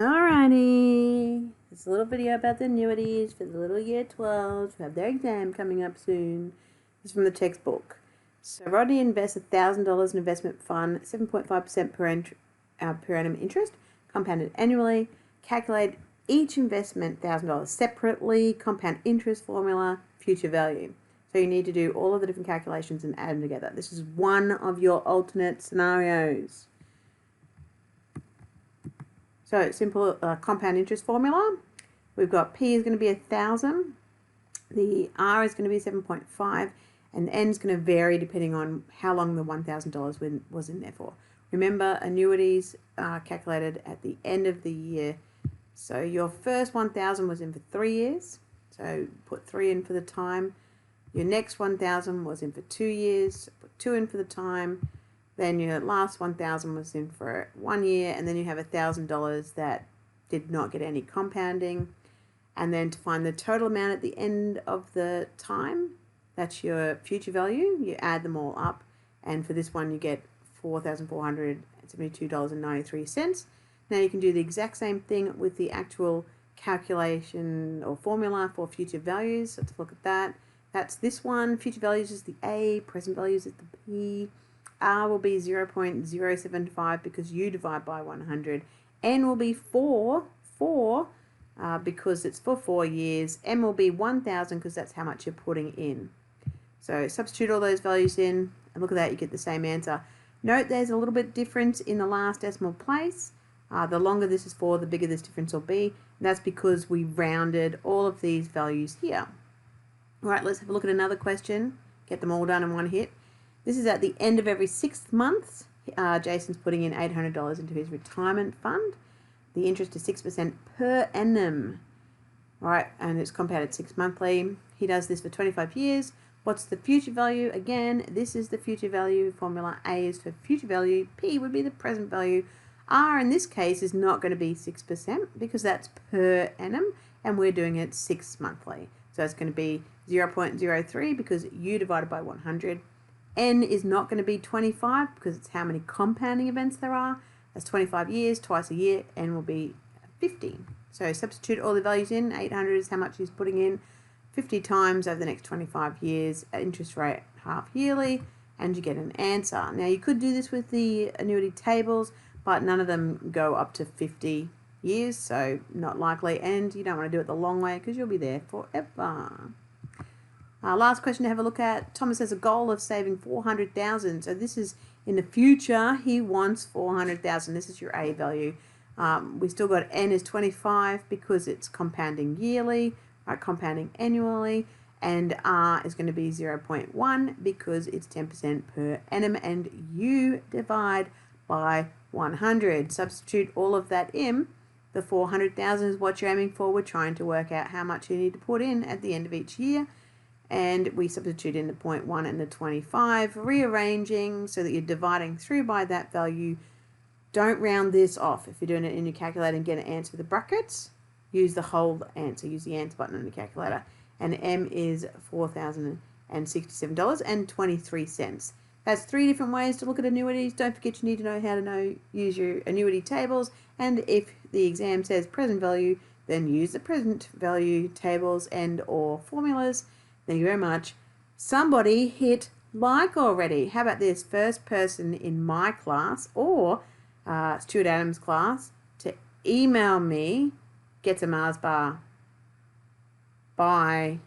Alrighty, this little video about the annuities for the little year 12s who have their exam coming up soon. This is from the textbook. So Rodney invests $1,000 in investment fund, 7.5% per annum interest, compounded annually. Calculate each investment $1,000 separately, compound interest formula, future value. So you need to do all of the different calculations and add them together. This is one of your alternate scenarios. So simple compound interest formula. We've got P is going to be 1,000. The R is going to be 7.5. And the N is going to vary depending on how long the $1,000 was in there for. Remember, annuities are calculated at the end of the year. So your first 1,000 was in for 3 years. So put 3 in for the time. Your next 1,000 was in for 2 years. So put 2 in for the time. Then your last 1,000 was in for 1 year, and then you have $1,000 that did not get any compounding. And then to find the total amount at the end of the time, that's your future value. You add them all up, and for this one you get $4,472.93. Now you can do the exact same thing with the actual calculation or formula for future values. Let's look at that. That's this one. Future values is the A, present values is the P. R will be 0.075 because you divide by 100. N will be 4 because it's for 4 years. M will be 1,000 because that's how much you're putting in. So substitute all those values in, and look at that, you get the same answer. Note there's a little bit difference in the last decimal place. The longer this is for, the bigger this difference will be. And that's because we rounded all of these values here. All right, let's have a look at another question. Get them all done in one hit. This is at the end of every 6th month. Jason's putting in $800 into his retirement fund. The interest is 6% per annum. All right, and it's compounded 6 monthly. He does this for 25 years. What's the future value? Again, this is the future value formula. A is for future value. P would be the present value. R in this case is not going to be 6% because that's per annum, and we're doing it 6 monthly. So it's going to be 0.03 because you divided by 100. N is not going to be 25 because it's how many compounding events there are. That's 25 years, twice a year. N will be 50. So substitute all the values in. 800 is how much he's putting in 50 times over the next 25 years at interest rate half yearly, and you get an answer. Now you could do this with the annuity tables, but none of them go up to 50 years, so not likely, and you don't want to do it the long way because you'll be there forever. Last question to have a look at. Thomas has a goal of saving $400,000. So this is in the future. He wants $400,000. This is your A value. We still got N is 25 because it's compounding yearly, right? Compounding annually. And R is going to be 0.1 because it's 10% per annum. And you divide by 100. Substitute all of that in. The 400,000 is what you're aiming for. We're trying to work out how much you need to put in at the end of each year. And we substitute in the 0.1 and the 25, rearranging so that you're dividing through by that value. Don't round this off. If you're doing it in your calculator and get an answer with the brackets, use the whole answer. Use the answer button on your calculator. And M is $4,067.23. That's 3 different ways to look at annuities. Don't forget you need to know how to use your annuity tables. And if the exam says present value, then use the present value tables and or formulas. Thank you very much. Somebody hit like already. How about this? First person in my class or Stuart Adams' class to email me gets a Mars bar. Bye.